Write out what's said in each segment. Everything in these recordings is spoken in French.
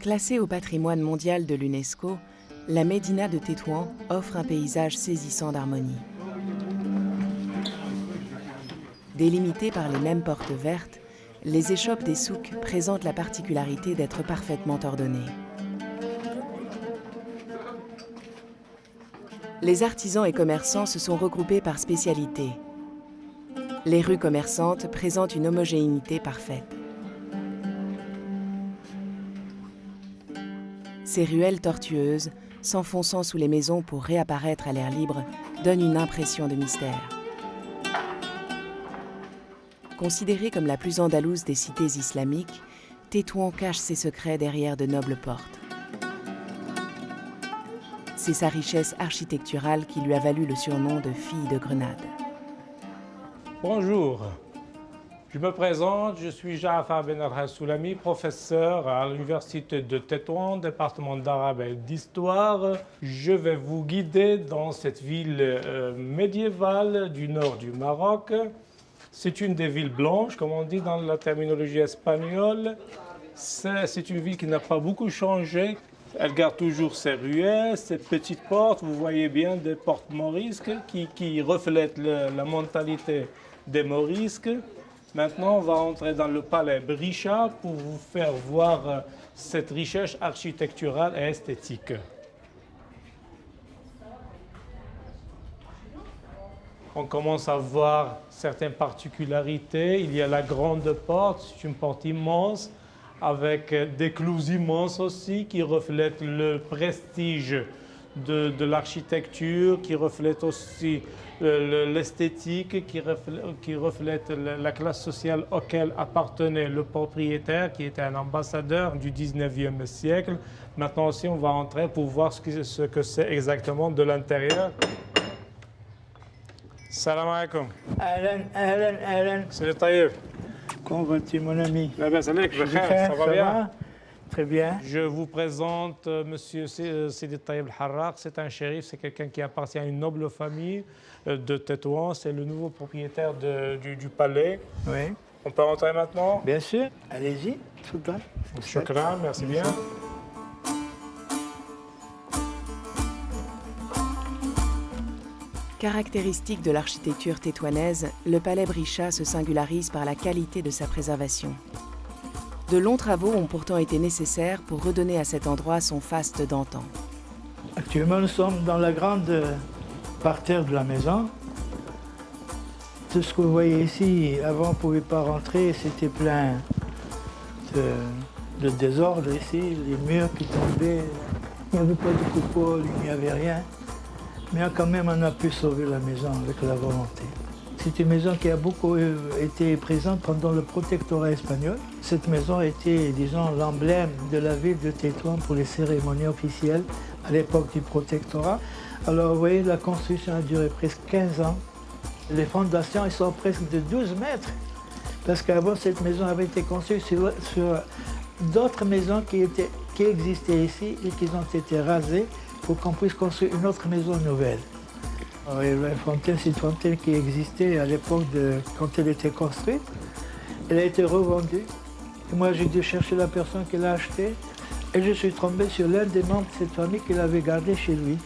Classée au patrimoine mondial de l'UNESCO, la Médina de Tétouan offre un paysage saisissant d'harmonie. Délimitées par les mêmes portes vertes, les échoppes des souks présentent la particularité d'être parfaitement ordonnées. Les artisans et commerçants se sont regroupés par spécialité. Les rues commerçantes présentent une homogénéité parfaite. Ces ruelles tortueuses, s'enfonçant sous les maisons pour réapparaître à l'air libre, donnent une impression de mystère. Considérée comme la plus andalouse des cités islamiques, Tétouan cache ses secrets derrière de nobles portes. C'est sa richesse architecturale qui lui a valu le surnom de fille de Grenade. Bonjour, je me présente, je suis Jaafar Ben Al-Soulami, professeur à l'Université de Tétouan, département d'arabe et d'histoire. Je vais vous guider dans cette ville médiévale du nord du Maroc. C'est une des villes blanches, comme on dit dans la terminologie espagnole. C'est une ville qui n'a pas beaucoup changé. Elle garde toujours ses ruelles, ses petites portes. Vous voyez bien des portes morisques qui reflètent la mentalité des morisques. Maintenant, on va entrer dans le palais Brisha pour vous faire voir cette richesse architecturale et esthétique. On commence à voir certaines particularités. Il y a la grande porte, c'est une porte immense, avec des clous immenses aussi qui reflètent le prestige de l'architecture, qui reflètent aussi l'esthétique, qui reflète la classe sociale auquel appartenait le propriétaire, qui était un ambassadeur du 19e siècle. Maintenant aussi, on va entrer pour voir ce que c'est exactement de l'intérieur. Salam alaikum. Ahlan. Salut Taïb. Comment vas-tu, mon ami? Ça va bien? Très bien. Je vous présente Monsieur Sidi Taïb Al-Harraq. C'est un shérif, c'est quelqu'un qui appartient à une noble famille de Tétouan. C'est le nouveau propriétaire du palais. Oui. On peut rentrer maintenant? Bien sûr. Allez-y, Sultan. Shukran, merci bien. Caractéristique de l'architecture tétouanaise, le palais Brisha se singularise par la qualité de sa préservation. De longs travaux ont pourtant été nécessaires pour redonner à cet endroit son faste d'antan. Actuellement, nous sommes dans la grande parterre de la maison. Tout ce que vous voyez ici, avant, on ne pouvait pas rentrer, c'était plein de désordre ici, les murs qui tombaient, il n'y avait pas de coupole, il n'y avait rien. Mais quand même, on a pu sauver la maison avec la volonté. C'est une maison qui a beaucoup été présente pendant le protectorat espagnol. Cette maison était, disons, l'emblème de la ville de Tétouan pour les cérémonies officielles à l'époque du protectorat. Alors, vous voyez, la construction a duré presque 15 ans. Les fondations, elles sont presque de 12 mètres. Parce qu'avant, cette maison avait été construite sur d'autres maisons qui existaient ici et qui ont été rasées pour qu'on puisse construire une autre maison nouvelle. La fontaine, c'est une fontaine qui existait à l'époque quand elle était construite. Elle a été revendue. Et moi, j'ai dû chercher la personne qui l'a achetée. Et je suis tombé sur l'un des membres de cette famille qui l'avait gardée chez lui.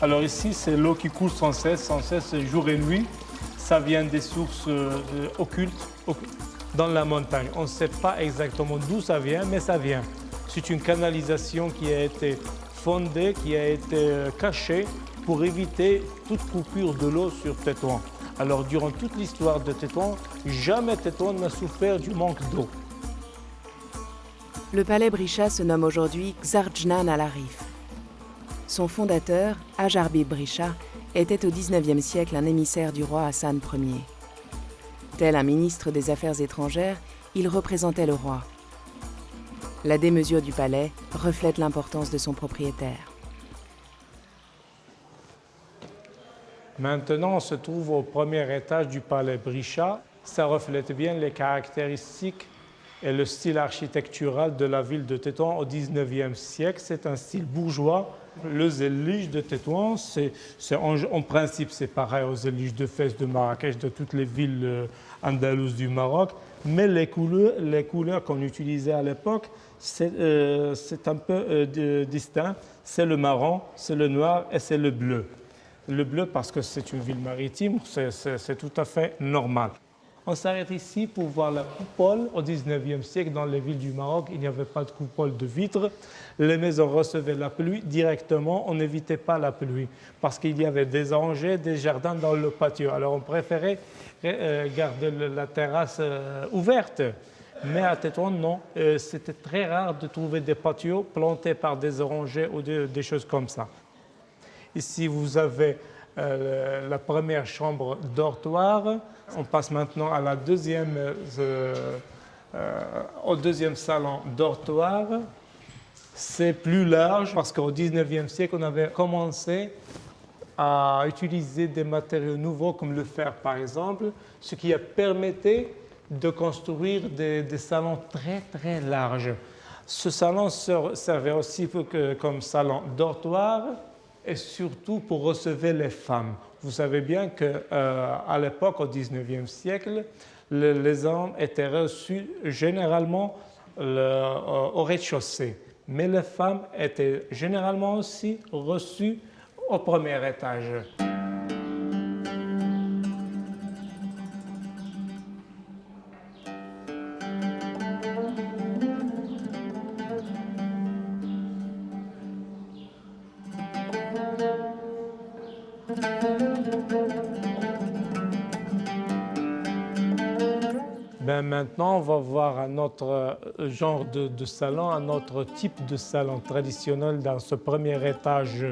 Alors ici, c'est l'eau qui coule sans cesse, jour et nuit. Ça vient des sources occultes dans la montagne. On ne sait pas exactement d'où ça vient, mais ça vient. C'est une canalisation qui a été fondée, qui a été cachée pour éviter toute coupure de l'eau sur Tétouan. Alors, durant toute l'histoire de Tétouan, jamais Tétouan n'a souffert du manque d'eau. Le palais Brisha se nomme aujourd'hui Xarjnan al-Arif. Son fondateur, Hajarbib Brisha, était au XIXe siècle un émissaire du roi Hassan Ier. Tel un ministre des Affaires étrangères, il représentait le roi. La démesure du palais reflète l'importance de son propriétaire. Maintenant, on se trouve au premier étage du palais Brisha. Ça reflète bien les caractéristiques et le style architectural de la ville de Tétouan au XIXe siècle. C'est un style bourgeois. Le zélige de Tétouan, en principe, c'est pareil aux zéliges de Fès, de Marrakech, de toutes les villes andalouses du Maroc. Mais les couleurs qu'on utilisait à l'époque, c'est un peu distinct. C'est le marron, c'est le noir et c'est le bleu. Le bleu parce que c'est une ville maritime, c'est tout à fait normal. On s'arrête ici pour voir la coupole. Au 19e siècle, dans les villes du Maroc, il n'y avait pas de coupole de vitres. Les maisons recevaient la pluie directement. On n'évitait pas la pluie parce qu'il y avait des orangers, des jardins dans le patio. Alors on préférait garder la terrasse ouverte. Mais à Tétouan, non. C'était très rare de trouver des patios plantés par des orangers ou des choses comme ça. Ici, vous avez la première chambre dortoir. On passe maintenant à au deuxième salon dortoir. C'est plus large parce qu'au 19e siècle, on avait commencé à utiliser des matériaux nouveaux comme le fer, par exemple, ce qui a permis de construire des salons très, très larges. Ce salon servait aussi comme salon dortoir et surtout pour recevoir les femmes. Vous savez bien qu'à l'époque, au 19e siècle, les hommes étaient reçus généralement au rez-de-chaussée, mais les femmes étaient généralement aussi reçues au premier étage. Maintenant, on va voir un autre genre de salon, un autre type de salon traditionnel dans ce premier étage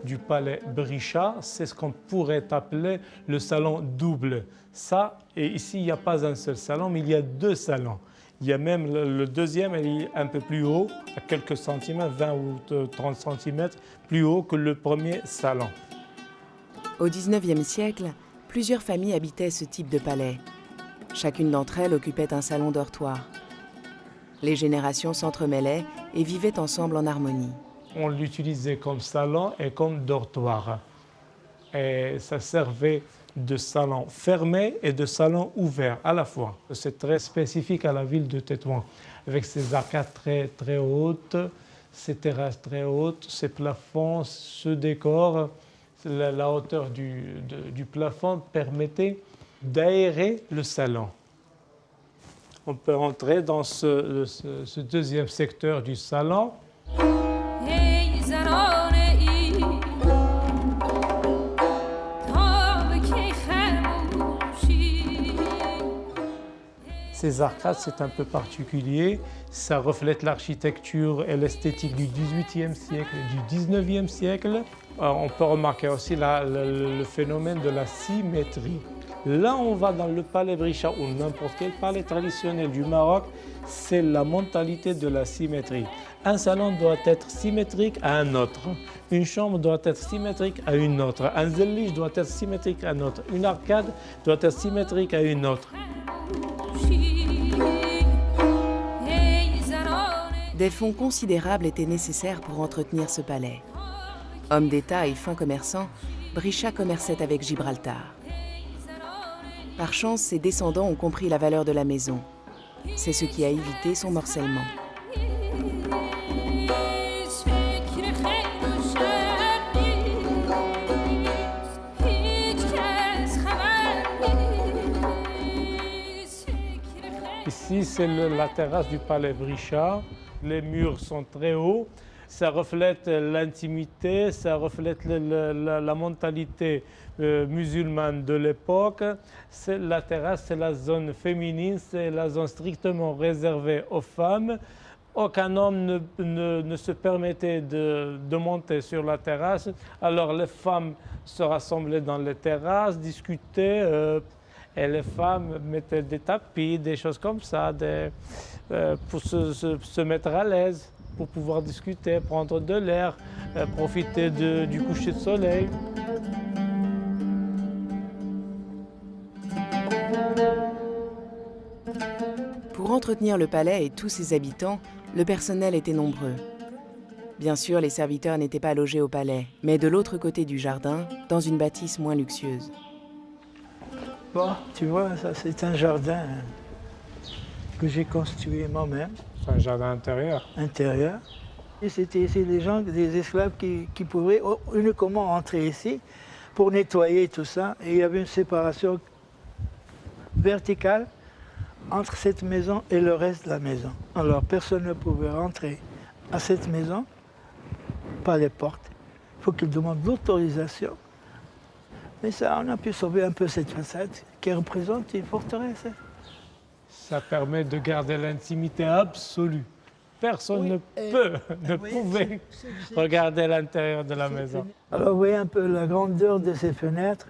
du palais Brisha. C'est ce qu'on pourrait appeler le salon double. Ça, et ici, il n'y a pas un seul salon, mais il y a deux salons. Il y a même le deuxième, il est un peu plus haut, à quelques centimètres, 20 ou 30 centimètres plus haut que le premier salon. Au XIXe siècle, plusieurs familles habitaient ce type de palais. Chacune d'entre elles occupait un salon dortoir. Les générations s'entremêlaient et vivaient ensemble en harmonie. On l'utilisait comme salon et comme dortoir. Et ça servait de salon fermé et de salon ouvert à la fois. C'est très spécifique à la ville de Tétouan, avec ses arcades très, très hautes, ses terrasses très hautes, ses plafonds, ce décor. La hauteur du plafond permettait d'aérer le salon. On peut entrer dans ce deuxième secteur du salon. Ces arcades, c'est un peu particulier. Ça reflète l'architecture et l'esthétique du XVIIIe siècle et du XIXe siècle. On peut remarquer aussi le phénomène de la symétrie. Là, on va dans le palais Brisha ou n'importe quel palais traditionnel du Maroc, c'est la mentalité de la symétrie. Un salon doit être symétrique à un autre. Une chambre doit être symétrique à une autre. Un zellige doit être symétrique à un autre. Une arcade doit être symétrique à une autre. Des fonds considérables étaient nécessaires pour entretenir ce palais. Homme d'État et fin commerçant, Brisha commerçait avec Gibraltar. Par chance, ses descendants ont compris la valeur de la maison. C'est ce qui a évité son morcellement. Ici, c'est la terrasse du palais Brisha. Les murs sont très hauts. Ça reflète l'intimité, ça reflète la mentalité musulmane de l'époque. La terrasse, c'est la zone féminine, c'est la zone strictement réservée aux femmes. Aucun homme ne se permettait de monter sur la terrasse. Alors les femmes se rassemblaient dans les terrasses, discutaient, et les femmes mettaient des tapis, des choses comme ça, pour se mettre à l'aise, pour pouvoir discuter, prendre de l'air, profiter du coucher de soleil. Pour entretenir le palais et tous ses habitants, le personnel était nombreux. Bien sûr, les serviteurs n'étaient pas logés au palais, mais de l'autre côté du jardin, dans une bâtisse moins luxueuse. Bon, tu vois, ça c'est un jardin. que j'ai construit moi-même, C'est un jardin intérieur. intérieur. Et c'était ici les gens, des esclaves qui pouvaient uniquement entrer ici pour nettoyer tout ça. Et il y avait une séparation verticale entre cette maison et le reste de la maison. Alors personne ne pouvait rentrer à cette maison par les portes. Il faut qu'il demande l'autorisation. Mais ça, on a pu sauver un peu cette façade qui représente une forteresse. Ça permet de garder l'intimité absolue. Personne Oui, ne pouvait regarder l'intérieur de la maison. Alors vous voyez un peu la grandeur de ces fenêtres.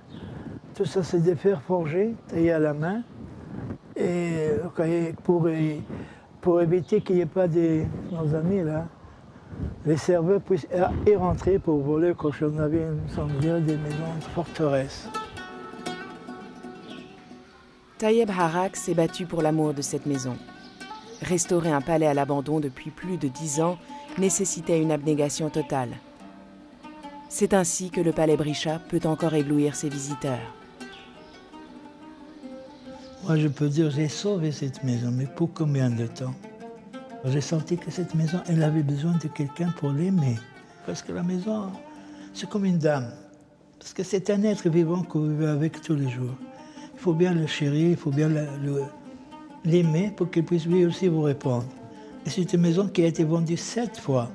Tout ça, c'est des fers forgés, taillés à la main. Et pour éviter qu'il n'y ait pas nos amis là, les serveurs puissent y rentrer pour voler, comme on avait, il semble bien, des maisons de forteresses. Tayeb Harak s'est battu pour l'amour de cette maison. Restaurer un palais à l'abandon depuis plus de 10 ans nécessitait une abnégation totale. C'est ainsi que le palais Brisha peut encore éblouir ses visiteurs. Moi, je peux dire, j'ai sauvé cette maison, mais pour combien de temps? J'ai senti que cette maison, elle avait besoin de quelqu'un pour l'aimer. Parce que la maison, c'est comme une dame. Parce que c'est un être vivant que vous vivez avec tous les jours. Il faut bien le chérir, il faut bien l'aimer pour qu'il puisse lui aussi vous répondre. Et c'est une maison qui a été vendue 7 fois.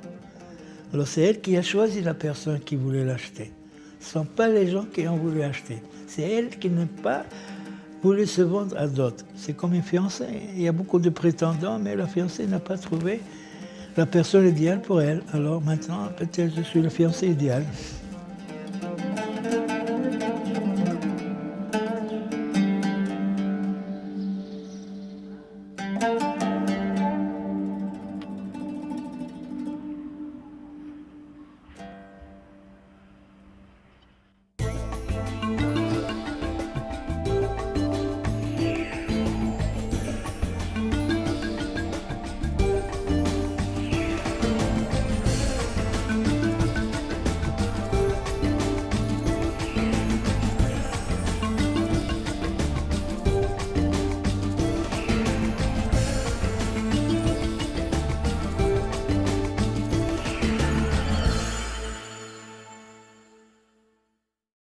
Alors c'est elle qui a choisi la personne qui voulait l'acheter. Ce ne sont pas les gens qui ont voulu acheter. C'est elle qui n'a pas voulu se vendre à d'autres. C'est comme une fiancée. Il y a beaucoup de prétendants, mais la fiancée n'a pas trouvé la personne idéale pour elle. Alors maintenant, peut-être je suis le fiancé idéal.